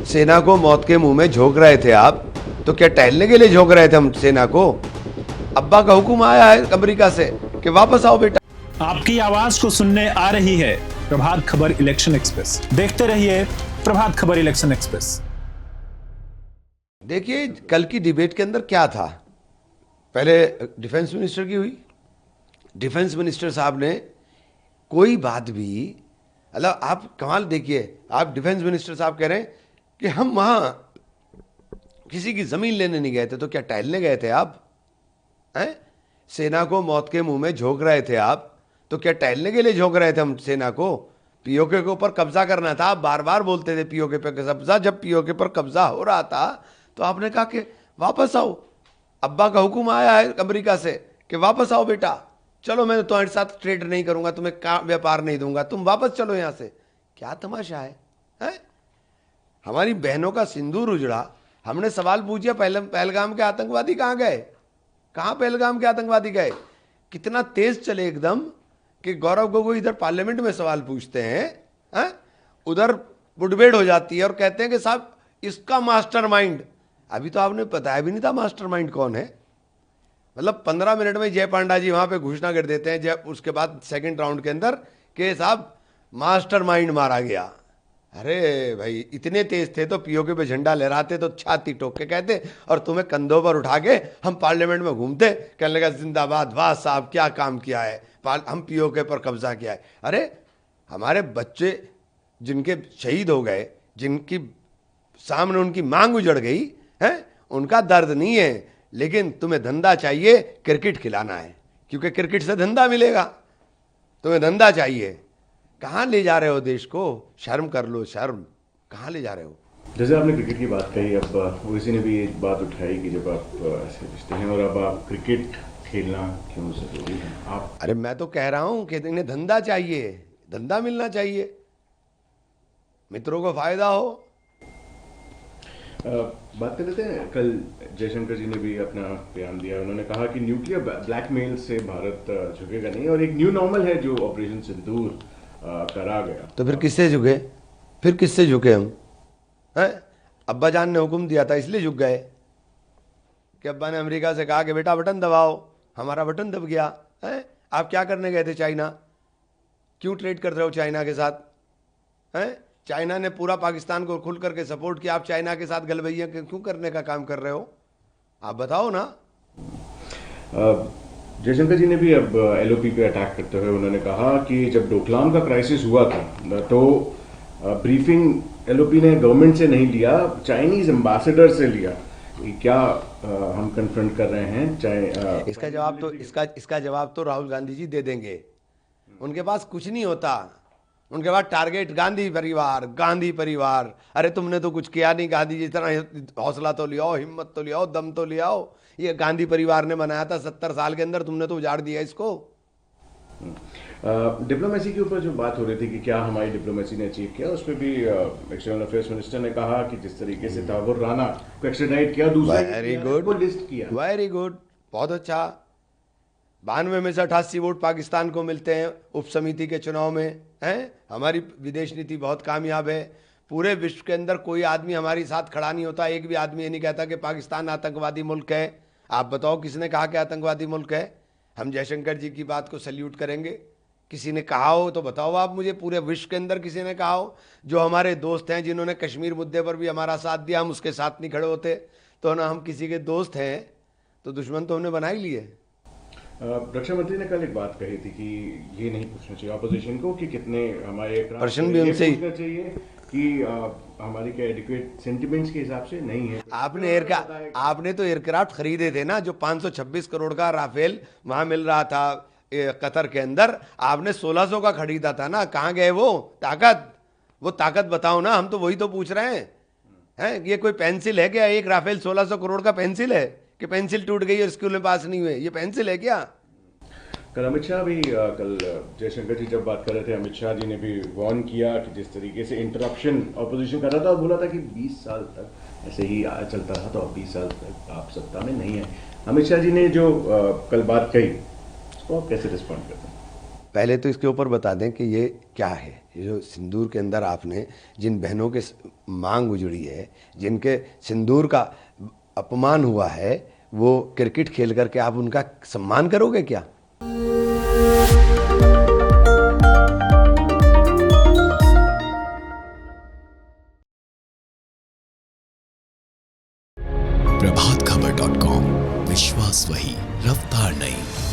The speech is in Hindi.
सेना को मौत के मुंह में झोंक रहे थे आप, तो क्या टहलने के लिए झोंक रहे थे हम सेना को? अब्बा का हुक्म आया है अमेरिका से कि वापस आओ बेटा। आपकी आवाज को सुनने आ रही है प्रभात खबर इलेक्शन एक्सप्रेस। देखते रहिए प्रभात खबर इलेक्शन एक्सप्रेस। देखिए कल की डिबेट के अंदर क्या था। पहले डिफेंस मिनिस्टर की हुई। डिफेंस मिनिस्टर साहब ने कोई बात भी, मतलब आप कमाल देखिए, आप डिफेंस मिनिस्टर साहब कह रहे हैं कि हम वहां किसी की जमीन लेने नहीं गए थे, तो क्या टहलने गए थे आप? हैं? सेना को मौत के मुंह में झोंक रहे थे आप, तो क्या टहलने के लिए झोंक रहे थे हम सेना को? पीओके के ऊपर कब्जा करना था। आप बार बार बोलते थे पीओके पर कब्जा। जब पीओके पर कब्जा हो रहा था तो आपने कहा कि वापस आओ, अब्बा का हुक्म आया है अमेरिका से कि वापस आओ बेटा, चलो मैं तुम्हारे साथ ट्रेड नहीं करूंगा, तुम्हें व्यापार नहीं दूंगा, तुम वापस चलो यहां से। क्या तमाशा है? हमारी बहनों का सिंदूर उजड़ा। हमने सवाल पूछा पहलगाम के आतंकवादी कहां गए? कहां पहलगाम के आतंकवादी गए? कितना तेज चले एकदम कि गौरव गोगोई इधर पार्लियामेंट में सवाल पूछते हैं, उधर मुठभेड़ हो जाती है और कहते हैं कि साहब इसका मास्टरमाइंड। अभी तो आपने बताया भी नहीं था मास्टरमाइंड कौन है। मतलब 15 मिनट में जय पांडा जी वहां पे घोषणा कर देते हैं, जब उसके बाद सेकंड राउंड के अंदर कि साहब मास्टरमाइंड मारा गया। अरे भाई इतने तेज थे तो पीओके पे झंडा लहराते तो छाती ठोक के कहते, और तुम्हें कंधों पर उठा के हम पार्लियामेंट में घूमते, कहने लगा जिंदाबाद, वाह साहब क्या काम किया है, हम पीओके पर कब्जा किया है। अरे हमारे बच्चे जिनके शहीद हो गए, जिनकी सामने उनकी मांग उजड़ गई है, उनका दर्द नहीं है, लेकिन तुम्हें धंधा चाहिए, क्रिकेट खिलाना है, क्योंकि क्रिकेट से धंधा मिलेगा। तुम्हें धंधा चाहिए। कहां ले जा रहे हो देश को? शर्म कर लो, शर्म। कहां ले जा रहे हो? जैसे आपने क्रिकेट की बात कही, अब किसी ने भी एक बात उठाई कि जब आप ऐसे रिश्ते हैं और अब आप क्रिकेट खेलना क्यों जरूरी है? आप अरे मैं तो कह रहा हूं कि इन्हें धंधा चाहिए, धंधा मिलना चाहिए, मित्रों को फायदा हो। बात कर लेते हैं। कल जयशंकर जी ने भी अपना बयान दिया। उन्होंने कहा कि न्यूक्लियर ब्लैकमेल से भारत झुकेगा नहीं और एक न्यू नॉर्मल है जो ऑपरेशन सिंदूर करा गया। तो फिर किससे झुके? फिर किससे झुके हम? हैं? अब्बा जान ने हुक्म दिया था इसलिए झुक गए कि अब्बा ने अमेरिका से कहा कि बेटा बटन दबाओ, हमारा बटन दब गया है। आप क्या करने गए थे चाइना? क्यों ट्रेड कर रहे हो चाइना के साथ? हैं? चाइना ने पूरा पाकिस्तान को खुल करके सपोर्ट किया, आप चाइना के साथ गलबैया क्यों करने का काम कर रहे हो? आप बताओ ना। जयशंकर जी ने भी अब एलओपी पे अटैक करते हुए उन्होंने कहा कि जब डोकलाम का क्राइसिस हुआ था तो ब्रीफिंग एलओपी ने गवर्नमेंट से नहीं लिया, चाइनीज एम्बेसडर से लिया। क्या हम कन्फ्रंट कर रहे हैं? चाहे इसका जवाब तो राहुल गांधी जी दे देंगे। उनके पास कुछ नहीं होता, उनके बाद टारगेट गांधी परिवार, गांधी परिवार। अरे तुमने तो कुछ किया नहीं, गांधी जी तरह हौसला तो ले आओ, हिम्मत तो ले आओ, दम तो ले आओ। ये गांधी परिवार ने बनाया था 70 साल के अंदर, तुमने तो उजाड़ दिया इसको। डिप्लोमेसी के ऊपर जो बात हो रही थी कि क्या हमारी डिप्लोमेसी ने अचीव किया, उस पर भी एक्सटर्नल अफेयर्स मिनिस्टर ने कहा कि जिस तरीके से तावुर राना को एक्स्ट्राडाइट किया, दूसरा वेरी गुड, लिस्ट किया, वेरी गुड, बहुत अच्छा। 92 में से 88 वोट पाकिस्तान को मिलते हैं उप समिति के चुनाव में, हैं? हमारी विदेश नीति बहुत कामयाब है। पूरे विश्व के अंदर कोई आदमी हमारे साथ खड़ा नहीं होता, एक भी आदमी ये नहीं कहता कि पाकिस्तान आतंकवादी मुल्क है। आप बताओ किसने कहा कि आतंकवादी मुल्क है? हम जयशंकर जी की बात को सल्यूट करेंगे। किसी ने कहा हो तो बताओ आप मुझे, पूरे विश्व के अंदर किसी ने कहा हो? जो हमारे दोस्त हैं जिन्होंने कश्मीर मुद्दे पर भी हमारा साथ दिया, हम उसके साथ नहीं खड़े होते। तो ना हम किसी के दोस्त हैं तो दुश्मन तो हमने बना ही लिए। रक्षा मंत्री ने कल एक बात कही थी कि ये नहीं पूछना चाहिए ऑपोजिशन को कि कितने हमारे प्रश्न भी उनसे पूछना चाहिए कि हमारी क्या एडिक्वेट सेंटिमेंट्स के हिसाब से नहीं है। आपने तो एयरक्राफ्ट खरीदे थे ना, जो 526 करोड़ का राफेल वहां मिल रहा था कतर के अंदर, आपने 1600 का खरीदा था ना। कहाँ गए वो ताकत बताओ ना। हम तो वही तो पूछ रहे हैं ये कोई पेंसिल है क्या? एक राफेल 1600 करोड़ का पेंसिल है कि पेंसिल टूट गई और स्कूल में पास नहीं हुए? ये पेंसिल है क्या? कल अमित शाह भी कल जयशंकर जी जब बात कर रहे थे, अमित शाह जी ने भी वार्न किया कि जिस तरीके से इंटरप्शन ऑपोजिशन कर रहा था और बोला था कि 20 साल तक ऐसे ही चलता रहा तो अब 20 साल तक आप सत्ता में नहीं है। अमित शाह जी ने जो कल बात कही, उसको आप कैसे रिस्पॉन्ड करते हैं? पहले तो इसके ऊपर बता दें कि ये क्या है। ये जो सिंदूर के अंदर आपने जिन बहनों के मांग उजड़ी है, जिनके सिंदूर का अपमान हुआ है, वो क्रिकेट खेल करके आप उनका सम्मान करोगे क्या? प्रभात खबर .com, विश्वास वही, रफ्तार नहीं।